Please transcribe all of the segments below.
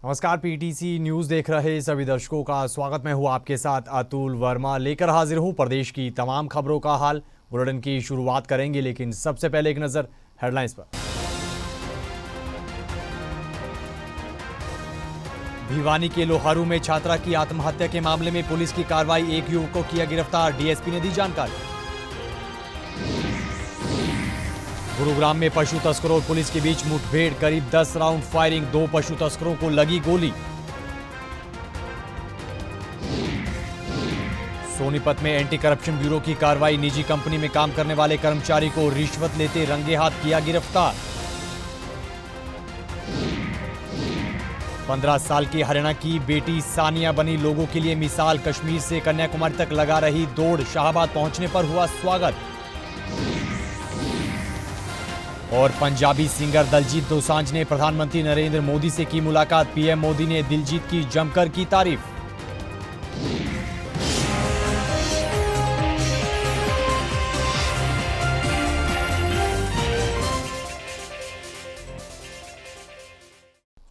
नमस्कार, PTC news देख रहे सभी दर्शकों का स्वागत। मैं हूं आपके साथ अतुल वर्मा, लेकर हाजिर हूं प्रदेश की तमाम खबरों का हाल। बुलेटिन की शुरुआत करेंगे, लेकिन सबसे पहले एक नजर हेडलाइंस पर। भिवानी के लोहारू में छात्रा की आत्महत्या के मामले में पुलिस की कार्रवाई, एक युवक को किया गिरफ्तार, डीएसपी ने दी जानकारी। गुरुग्राम में पशु तस्करों और पुलिस के बीच मुठभेड़, करीब 10 राउंड फायरिंग, 2 पशु तस्करों को लगी गोली। सोनीपत में एंटी करप्शन ब्यूरो की कार्रवाई, निजी कंपनी में काम करने वाले कर्मचारी को रिश्वत लेते रंगे हाथ किया गिरफ्तार। 15 साल की हरियाणा की बेटी सानिया बनी लोगों के लिए मिसाल, कश्मीर से कन्याकुमारी तक लगा रही दौड़, शाहबाद पहुंचने पर हुआ स्वागत। और पंजाबी सिंगर दलजीत दोसांझ ने प्रधानमंत्री नरेंद्र मोदी से की मुलाकात, पीएम मोदी ने दिलजीत की जमकर की तारीफ।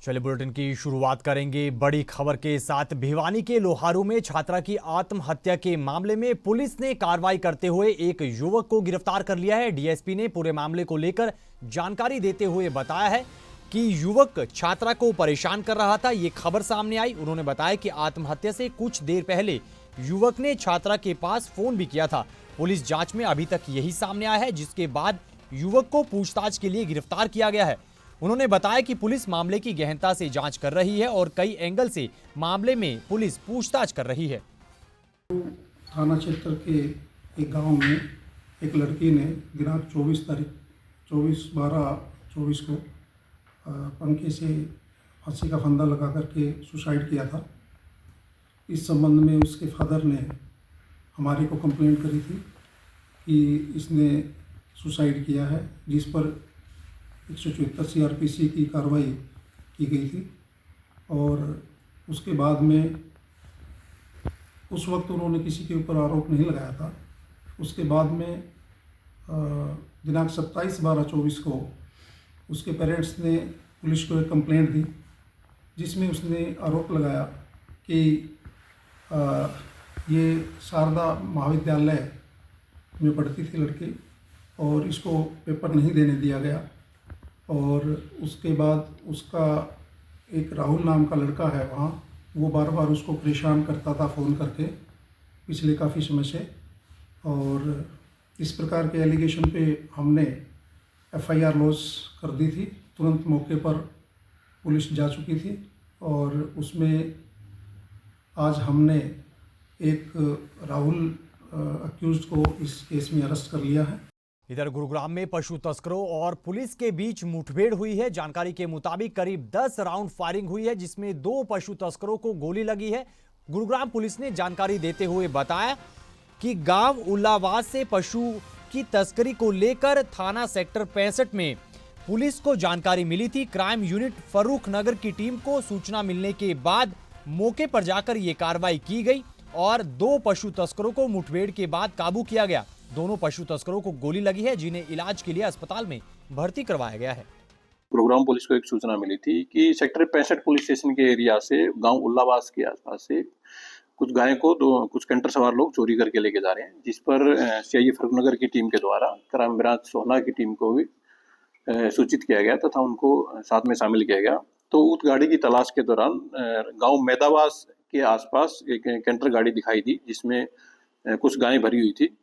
चलिए बुलेटिन की शुरुआत करेंगे बड़ी खबर के साथ। भिवानी के लोहारू में छात्रा की आत्महत्या के मामले में पुलिस ने कार्रवाई करते हुए एक युवक को गिरफ्तार कर लिया है। डीएसपी ने पूरे मामले को लेकर जानकारी देते हुए बताया है कि युवक छात्रा को परेशान कर रहा था। ये खबर सामने आई। उन्होंने बताया कि आत्महत्या से कुछ देर पहले युवक ने छात्रा के पास फोन भी किया था। पुलिस जांच में अभी तक यही सामने आया है, जिसके बाद युवक को पूछताछ के लिए गिरफ्तार किया गया है। उन्होंने बताया कि पुलिस मामले की गहनता से जांच कर रही है और कई एंगल से मामले में पुलिस पूछताछ कर रही है। थाना क्षेत्र के एक गांव में एक लड़की ने दिनांक 24/12/24 को पंखे से फांसी का फंदा लगा करके सुसाइड किया था। इस संबंध में उसके फादर ने हमारे को कंप्लेंट करी थी कि इसने सुसाइड किया है, जिस पर 174 CRPC की कार्रवाई की गई थी। और उसके बाद में उस वक्त उन्होंने किसी के ऊपर आरोप नहीं लगाया था। उसके बाद में दिनांक 27/12/24 को उसके पेरेंट्स ने पुलिस को एक कंप्लेंट दी, जिसमें उसने आरोप लगाया कि ये शारदा महाविद्यालय में पढ़ती थी लड़की और इसको पेपर नहीं देने दिया गया। और उसके बाद उसका एक राहुल नाम का लड़का है वहाँ, वो बार बार उसको परेशान करता था फ़ोन करके पिछले काफ़ी समय से। और इस प्रकार के एलिगेशन पे हमने FIR लॉज कर दी थी। तुरंत मौके पर पुलिस जा चुकी थी और उसमें आज हमने एक राहुल अक्यूज़्ड को इस केस में अरेस्ट कर लिया है। इधर गुरुग्राम में पशु तस्करों और पुलिस के बीच मुठभेड़ हुई है। जानकारी के मुताबिक करीब 10 राउंड फायरिंग हुई है, जिसमें 2 पशु तस्करों को गोली लगी है। गुरुग्राम पुलिस ने जानकारी देते हुए बताया कि गांव उल्लावास से पशु की तस्करी को लेकर थाना सेक्टर 65 में पुलिस को जानकारी मिली थी। क्राइम यूनिट फर्रुख नगर की टीम को सूचना मिलने के बाद मौके पर जाकर यह कार्रवाई की गई और 2 पशु तस्करों को मुठभेड़ के बाद काबू किया गया। दोनों पशु तस्करों को गोली लगी है, जिन्हें इलाज के लिए अस्पताल में भर्ती करवाया गया है। गुरुग्राम पुलिस को एक सूचना मिली थी कि सेक्टर 65 पुलिस स्टेशन के एरिया से गांव उल्लावास के आसपास से कुछ गायों को कुछ कैंटर सवार लोग चोरी करके लेके जा रहे हैं, जिस पर CI फर्रुखनगर की टीम के द्वारा क्राइम ब्रांच सोहना की टीम को भी सूचित किया गया तथा उनको साथ में शामिल किया गया। तो उस गाड़ी की तलाश के दौरान गाँव मैदावास के आसपास एक कैंटर गाड़ी दिखाई दी, जिसमें कुछ गायें भरी हुई थी।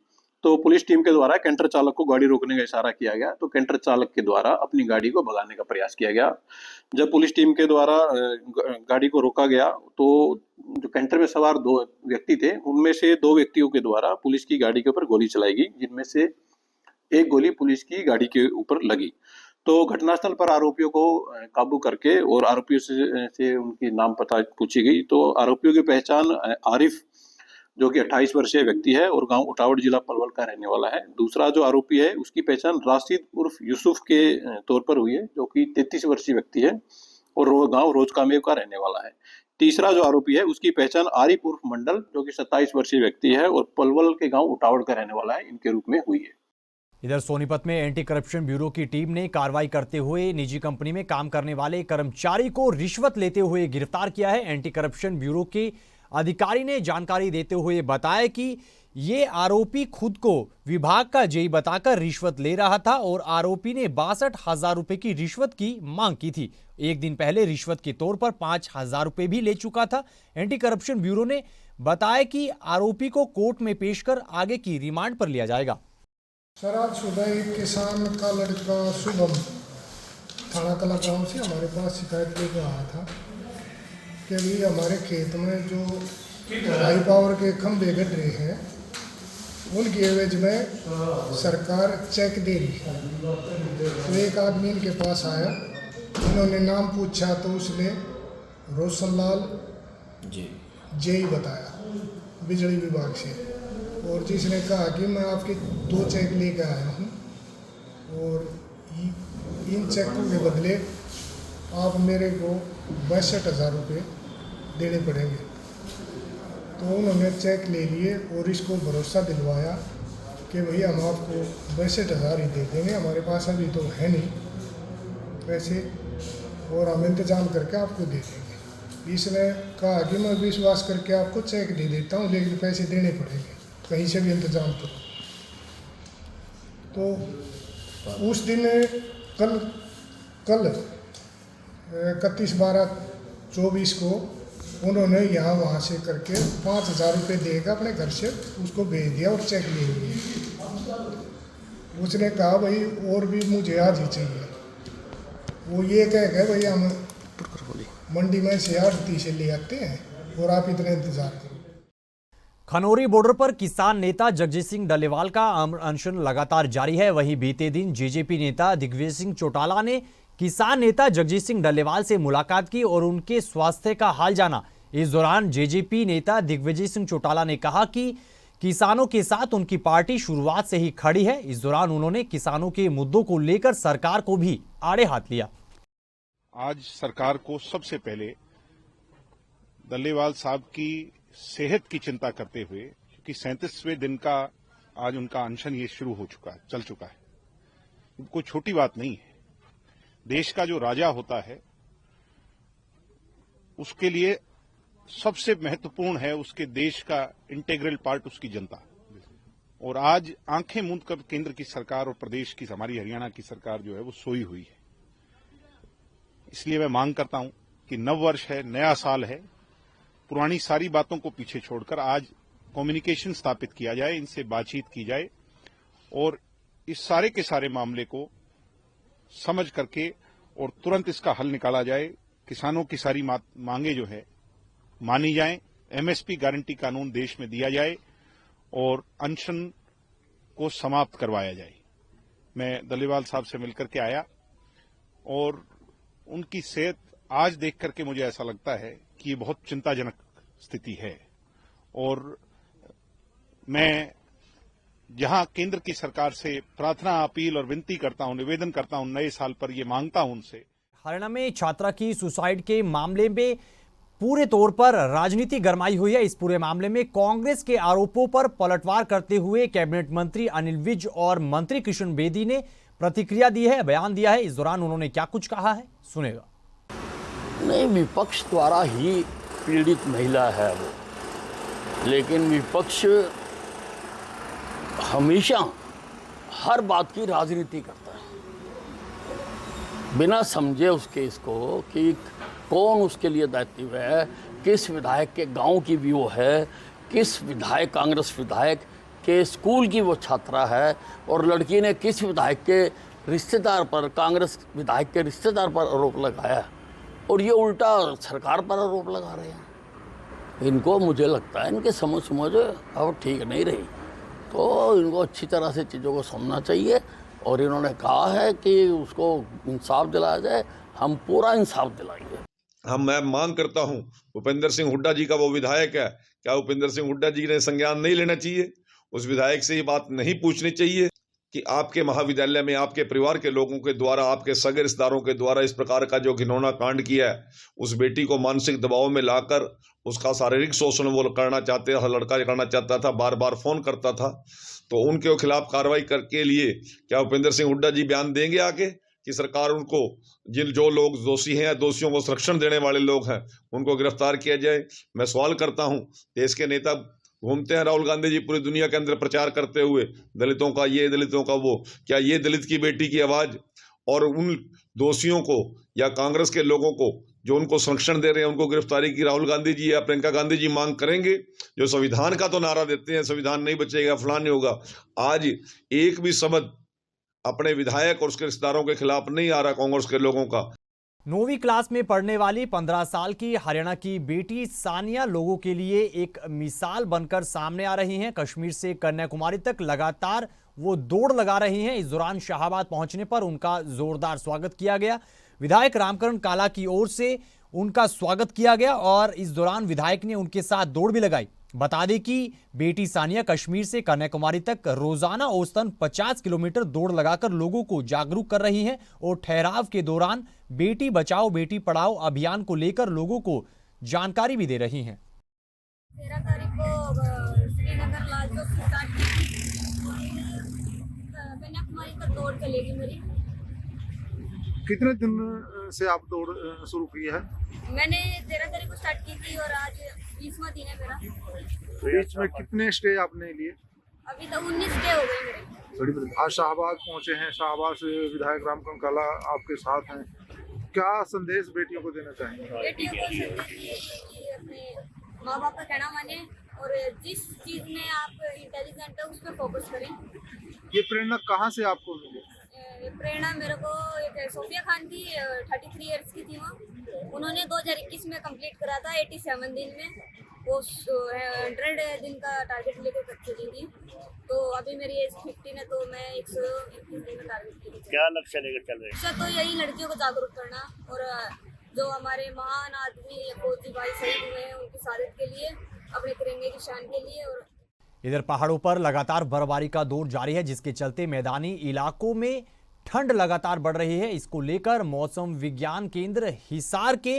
तो पुलिस टीम के द्वारा कैंटर चालक को गाड़ी रोकने का इशारा किया गया, तो कैंटर चालक के द्वारा अपनी गाड़ी को भगाने का प्रयास किया गया। जब पुलिस टीम के द्वारा गाड़ी को रोका गया तो जो कैंटर में सवार 2 व्यक्ति थे, उनमें से 2 व्यक्तियों के द्वारा पुलिस की गाड़ी के ऊपर गोली चलाई गई, जिनमें से एक गोली पुलिस की गाड़ी के ऊपर लगी। तो घटनास्थल पर आरोपियों को काबू करके और आरोपियों से उनकी नाम पता पूछी गई। तो आरोपियों की पहचान आरिफ, जो कि 28 वर्षीय व्यक्ति है और गांव उटावड़ जिला पलवल का रहने वाला है। दूसरा जो आरोपी है उसकी पहचान राशिद उर्फ यूसुफ के तौर पर हुई है, जो कि 33 वर्षीय व्यक्ति है और गांव रोजकामेव का रहने वाला है। तीसरा जो आरोपी है उसकी पहचान आरिफ उर्फ मंडल, जो कि 27 वर्षीय व्यक्ति है और पलवल के गांव उटावड़ का रहने वाला है, इनके रूप में हुई है। इधर सोनीपत में एंटी करप्शन ब्यूरो की टीम ने कार्रवाई करते हुए निजी कंपनी में काम करने वाले कर्मचारी को रिश्वत लेते हुए गिरफ्तार किया है। एंटी करप्शन ब्यूरो के अधिकारी ने जानकारी देते हुए बताया कि ये आरोपी खुद को विभाग का जेई बताकर रिश्वत ले रहा था और आरोपी ने 62,000 रुपए की रिश्वत की मांग की थी। एक दिन पहले रिश्वत के तौर पर 5,000 रुपए भी ले चुका था। एंटी करप्शन ब्यूरो ने बताया कि आरोपी को कोर्ट में पेश कर आगे की रिमांड पर लिया जाएगा। सर, आज सुबह एक किसान का लड़का शुभम थाना कला गाँव से हमारे पास शिकायत लेकर आया था कि भाई हमारे खेत में जो हाई पावर के खंभे गड़ रहे हैं उनके एवज में सरकार चेक दे रही है। तो एक आदमी इनके पास आया, इन्होंने नाम पूछा तो उसने रोशनलाल जेई बताया बिजली विभाग से, और जिसने कहा कि मैं आपके 2 चेक लेकर आया हूँ और इन चेकों के बदले आप मेरे को 62,000 रुपये देने पड़ेंगे। तो उन्होंने चेक ले लिए और इसको भरोसा दिलवाया कि भैया हम आपको 62,000 ही दे देंगे, हमारे पास अभी तो है नहीं पैसे और हम इंतज़ाम करके आपको दे देंगे। इसने कहा कि मैं विश्वास करके आपको चेक दे देता हूँ लेकिन पैसे देने पड़ेंगे, कहीं से भी इंतज़ाम करो। तो उस दिन कल 31/12/24 को उन्होंने यहाँ वहाँ से करके 5,000 रुपये देकर अपने घर से उसको भेज दिया और चेक ले लिए। उसने कहा भाई और भी मुझे आज ही चाहिए। वो ये कह गए भाई हम मंडी में से 8 से ले आते हैं और आप इतना इंतजार करो। खनौरी बॉर्डर पर किसान नेता जगजीत सिंह डल्लेवाल का अनशन लगातार जारी है। वहीं बीते दिन जेजेपी नेता दिग्विजय सिंह चौटाला ने किसान नेता जगजीत सिंह डल्लेवाल से मुलाकात की और उनके स्वास्थ्य का हाल जाना। इस दौरान जेजेपी नेता दिग्विजय सिंह चौटाला ने कहा कि किसानों के साथ उनकी पार्टी शुरुआत से ही खड़ी है। इस दौरान उन्होंने किसानों के मुद्दों को लेकर सरकार को भी आड़े हाथ लिया। आज सरकार को सबसे पहले डल्लेवाल साहब की सेहत की चिंता करते हुए, क्योंकि 37वें दिन का आज उनका अनशन ये शुरू हो चुका है, चल चुका है। कोई छोटी बात नहीं है। देश का जो राजा होता है उसके लिए सबसे महत्वपूर्ण है उसके देश का इंटीग्रल पार्ट उसकी जनता। और आज आंखें मूंद कर केंद्र की सरकार और प्रदेश की हमारी हरियाणा की सरकार जो है वो सोई हुई है। इसलिए मैं मांग करता हूं कि नव वर्ष है, नया साल है, पुरानी सारी बातों को पीछे छोड़कर आज कम्युनिकेशन स्थापित किया जाए, इनसे बातचीत की जाए और इस सारे के सारे मामले को समझ करके और तुरंत इसका हल निकाला जाए। किसानों की सारी मांगे जो है मानी जाएं, एमएसपी गारंटी कानून देश में दिया जाए और अनशन को समाप्त करवाया जाए। मैं डल्लेवाल साहब से मिलकर के आया और उनकी सेहत आज देख करके मुझे ऐसा लगता है कि ये बहुत चिंताजनक स्थिति है। और मैं जहां केंद्र की सरकार से प्रार्थना, अपील और विनती करता हूं, निवेदन करता हूं, नए साल पर ये मांगता हूं उनसे। हरियाणा में छात्रा की सुसाइड के मामले में पूरे तौर पर राजनीति गरमाई हुई है। इस पूरे मामले में कांग्रेस के आरोपों पर पलटवार करते हुए कैबिनेट मंत्री अनिल विज और मंत्री किशन बेदी ने प्रतिक्रिया दी है, बयान दिया है। इस दौरान उन्होंने क्या कुछ कहा है, सुनेगा। नहीं, विपक्ष द्वारा ही पीड़ित महिला है वो, लेकिन विपक्ष हमेशा हर बात की राजनीति करता है बिना समझे उस केस को कि कौन उसके लिए दायित्व है, किस विधायक के गांव की भी वो है, किस विधायक कांग्रेस विधायक के स्कूल की वो छात्रा है और लड़की ने किस विधायक के रिश्तेदार पर, कांग्रेस विधायक के रिश्तेदार पर आरोप लगाया और ये उल्टा सरकार पर आरोप लगा रहे हैं। इनको मुझे लगता है इनके समझ अब ठीक नहीं रही, तो इनको अच्छी तरह से चीज़ों को समझना चाहिए और इन्होंने कहा है कि उसको इंसाफ दिलाया जाए। हम पूरा इंसाफ दिलाएंगे। मैं मांग करता हूं, भूपेंद्र सिंह हुड्डा जी का वो विधायक है, क्या भूपेंद्र सिंह हुड्डा जी ने संज्ञान नहीं लेना चाहिए? उस विधायक से ये बात नहीं पूछनी चाहिए? कि आपके महाविद्यालय में आपके परिवार के लोगों के द्वारा, आपके सगे रिश्तेदारों के द्वारा इस प्रकार का जो घिनौना कांड किया है, उस बेटी को मानसिक दबाव में लाकर उसका शारीरिक शोषण वो करना चाहते हैं, लड़का करना चाहता था, बार बार फोन करता था, तो उनके खिलाफ कार्रवाई के लिए क्या भूपेंद्र सिंह हुड्डा जी बयान देंगे आके कि सरकार उनको, जो लोग दोषी हैं या दोषियों को संरक्षण देने वाले लोग हैं, उनको गिरफ्तार किया जाए। मैं सवाल करता हूं, देश के नेता घूमते हैं राहुल गांधी जी पूरी दुनिया के अंदर प्रचार करते हुए, दलितों का ये, दलितों का वो, क्या ये दलित की बेटी की आवाज और उन दोषियों को या कांग्रेस के लोगों को जो उनको संरक्षण दे रहे हैं, उनको गिरफ्तारी की राहुल गांधी जी या प्रियंका गांधी जी मांग करेंगे? जो संविधान का तो नारा देते हैं, संविधान नहीं बचेगा, फलां नहीं होगा, आज एक भी शब्द अपने विधायक और उसके रिश्तेदारों के खिलाफ नहीं आ रहा कांग्रेस के लोगों का। 9वीं क्लास में पढ़ने वाली 15 साल की हरियाणा की बेटी सानिया लोगों के लिए एक मिसाल बनकर सामने आ रही हैं। कश्मीर से कन्याकुमारी तक लगातार वो दौड़ लगा रही हैं। इस दौरान शाहाबाद पहुंचने पर उनका जोरदार स्वागत किया गया। विधायक रामकरण काला की ओर से उनका स्वागत किया गया और इस दौरान विधायक ने उनके साथ दौड़ भी लगाई। बता दें कि बेटी सानिया कश्मीर से कन्याकुमारी तक रोजाना औसतन 50 किलोमीटर दौड़ लगाकर लोगों को जागरूक कर रही हैं और ठहराव के दौरान बेटी बचाओ बेटी पढ़ाओ अभियान को लेकर लोगों को जानकारी भी दे रही हैं। 13 तारीख को श्रीनगर लाल चौक से स्टार्ट की, कन्याकुमारी तक दौड़ चलेगी मेरी। कितने दिन से आप दौड़ शुरू की है? मैंने 13 तारीख को स्टार्ट की थी और आज 20वां दिन है मेरा। बीच में कितने स्टे आपने लिए? अभी तक 19 डे हो गए मेरे। आज शाहबाद पहुंचे हैं, शाहबाद से विधायक रामकरण काला आपके साथ हैं, क्या संदेश बेटियों को देना चाहेंगे? बेटियों को संदेश ये है कि अपने माँ बाप का कहना माने और जिस चीज़ में आप इंटेलिजेंट है उस पर फोकस करें। ये प्रेरणा कहाँ से आपको मिली? प्रेरणा मेरे को एक सोफिया खान थी, 33 इयर्स की थी वो। उन्होंने 2021 में कंप्लीट करा था 87 दिन में। वो 100 दिन का टारगेट लेकर कर चुकी थी, तो अभी मेरी एज 15 है, तो मैं 121 दिन का टारगेट लेकर। क्या लक्ष्य लेकर चल रहे हैं? तो यही लड़कियों को जागरूक करना और जो हमारे महान आदमी फौजी भाई शहीद हुए हैं उनकी शहादत के लिए, अपने तिरंगे की शान के लिए। और इधर पहाड़ों पर लगातार बर्फबारी का दौर जारी है, जिसके चलते मैदानी इलाकों में ठंड लगातार बढ़ रही है। इसको लेकर मौसम विज्ञान केंद्र हिसार के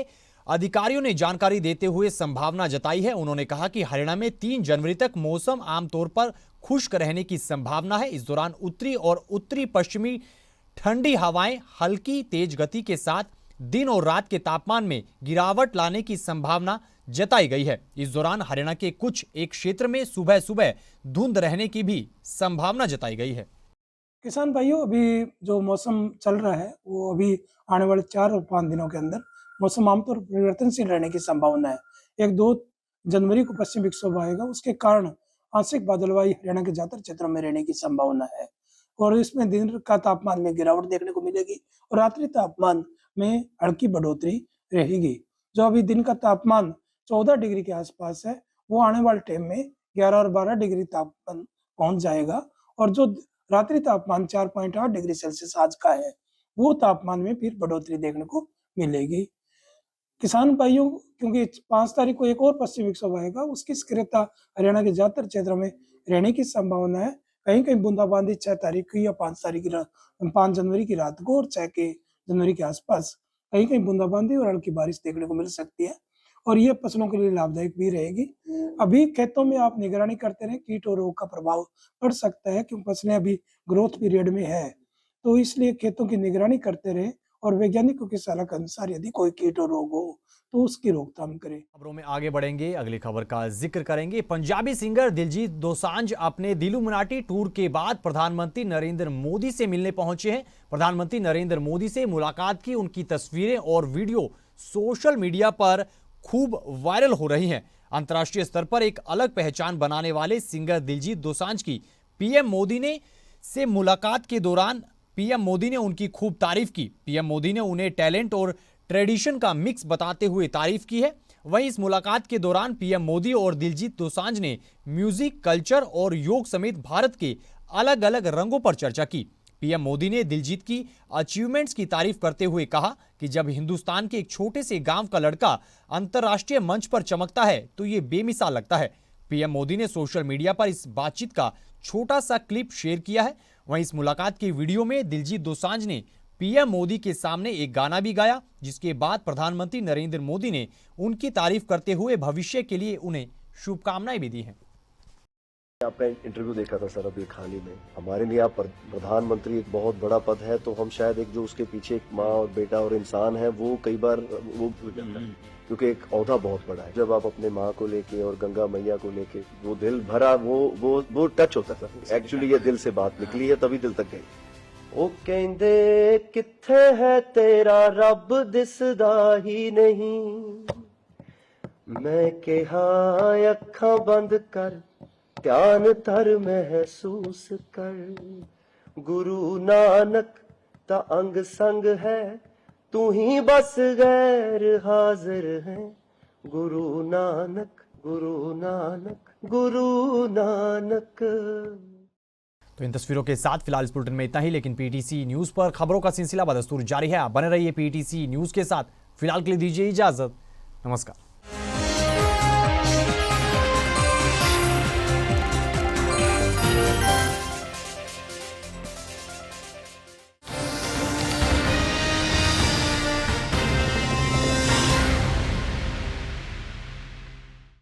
अधिकारियों ने जानकारी देते हुए संभावना जताई है। उन्होंने कहा कि हरियाणा में 3 जनवरी तक मौसम आमतौर पर खुश्क रहने की संभावना है। इस दौरान उत्तरी और उत्तरी पश्चिमी ठंडी हवाएं हल्की तेज गति के साथ दिन और रात के तापमान में गिरावट लाने की संभावना जताई गई है। इस दौरान हरियाणा के कुछ एक क्षेत्र में सुबह सुबह धुंध रहने की भी संभावना जताई गई है। किसान भाइयों, अभी जो मौसम चल रहा है वो अभी आने वाले 4 और 5 दिनों के अंदर मौसम आमतौर पर परिवर्तनशील रहने की संभावना है। 1-2 जनवरी को पश्चिम विक्षोभ आएगा, उसके कारण आंशिक बादलवाई हरियाणा के ज्यादातर क्षेत्रों में रहने की संभावना है और इसमें दिन का तापमान में गिरावट देखने को मिलेगी और रात्रि तापमान में हल्की बढ़ोतरी रहेगी। जो अभी दिन का तापमान 14 डिग्री के आसपास है, वो आने वाले टाइम में 11 और 12 डिग्री तापमान पहुंच जाएगा और जो रात्रि तापमान 4.8 डिग्री सेल्सियस आज का है, वो तापमान में फिर बढ़ोतरी देखने को मिलेगी। किसान भाइयों, क्योंकि 5 तारीख को एक और पश्चिम विक्षोभ आएगा, उसकी सक्रियता हरियाणा के ज्यादातर क्षेत्रों में रहने की संभावना है। कहीं कहीं बूंदाबांदी 6 तारीख की या 5 जनवरी की रात को और 6 जनवरी के आसपास कहीं कहीं बूंदाबांदी और हल्की बारिश देखने को मिल सकती है और ये फसलों के लिए लाभदायक भी रहेगी। अभी खेतों में आप निगरानी करते रहें, कीट और रोग का प्रभाव पड़ सकता है क्योंकि फसलें अभी ग्रोथ पीरियड में है, तो इसलिए खेतों की निगरानी करते रहें और वैज्ञानिकों की सलाह के अनुसार यदि कोई कीट और रोग हो तो उसकी रोकथाम करें। खबरों में आगे बढ़ेंगे, अगली खबर का जिक्र करेंगे। पंजाबी सिंगर दिलजीत दोसांझ अपने दिलुमनाटी टूर के बाद प्रधानमंत्री नरेंद्र मोदी से मिलने पहुंचे हैं। प्रधानमंत्री नरेंद्र मोदी से मुलाकात की उनकी तस्वीरें और वीडियो सोशल मीडिया पर खूब वायरल हो रही हैं। अंतर्राष्ट्रीय स्तर पर एक अलग पहचान बनाने वाले सिंगर दिलजीत दोसांझ की पीएम मोदी ने से मुलाकात के दौरान पीएम मोदी ने उनकी खूब तारीफ की। पीएम मोदी ने उन्हें टैलेंट और ट्रेडिशन का मिक्स बताते हुए तारीफ की है। वहीं इस मुलाकात के दौरान पीएम मोदी और दिलजीत दोसांझ ने म्यूजिक, कल्चर और योग समेत भारत के अलग अलग रंगों पर चर्चा की। पीएम मोदी ने दिलजीत की अचीवमेंट्स की तारीफ करते हुए कहा कि जब हिंदुस्तान के एक छोटे से गांव का लड़का अंतर्राष्ट्रीय मंच पर चमकता है तो ये बेमिसाल लगता है। पीएम मोदी ने सोशल मीडिया पर इस बातचीत का छोटा सा क्लिप शेयर किया है। वहीं इस मुलाकात की वीडियो में दिलजीत दोसांझ ने पीएम मोदी के सामने एक गाना भी गाया, जिसके बाद प्रधानमंत्री नरेंद्र मोदी ने उनकी तारीफ करते हुए भविष्य के लिए उन्हें शुभकामनाएं भी दी हैं। आपका इंटरव्यू देखा था सर अभी हाल ही में। हमारे लिए आप प्रधानमंत्री एक बहुत बड़ा पद है, तो हम शायद एक जो उसके पीछे एक माँ और बेटा और इंसान है वो कई बार वो भूल जाता है, क्योंकि एक ओहदा बहुत बड़ा है। जब आप अपने माँ को लेके और गंगा मैया को लेके वो दिल भरा वो टच होता था। एक्चुअली ये दिल से बात निकली है तभी दिल तक गई। ओ कहंदे किथे है तेरा रब दिसदा ही नहीं, मैं कहा अखां बंद कर ध्यान तर महसूस कर, गुरु नानक ता अंग संग है, तू ही बस गैर हाजिर है, गुरु नानक गुरु नानक गुरु नानक। तो इन तस्वीरों के साथ फिलहाल इस बुलेटिन में इतना ही, लेकिन पीटीसी न्यूज पर खबरों का सिलसिला बदस्तूर जारी है। आप बने रहिए पीटीसी न्यूज के साथ। फिलहाल के लिए दीजिए इजाजत। नमस्कार।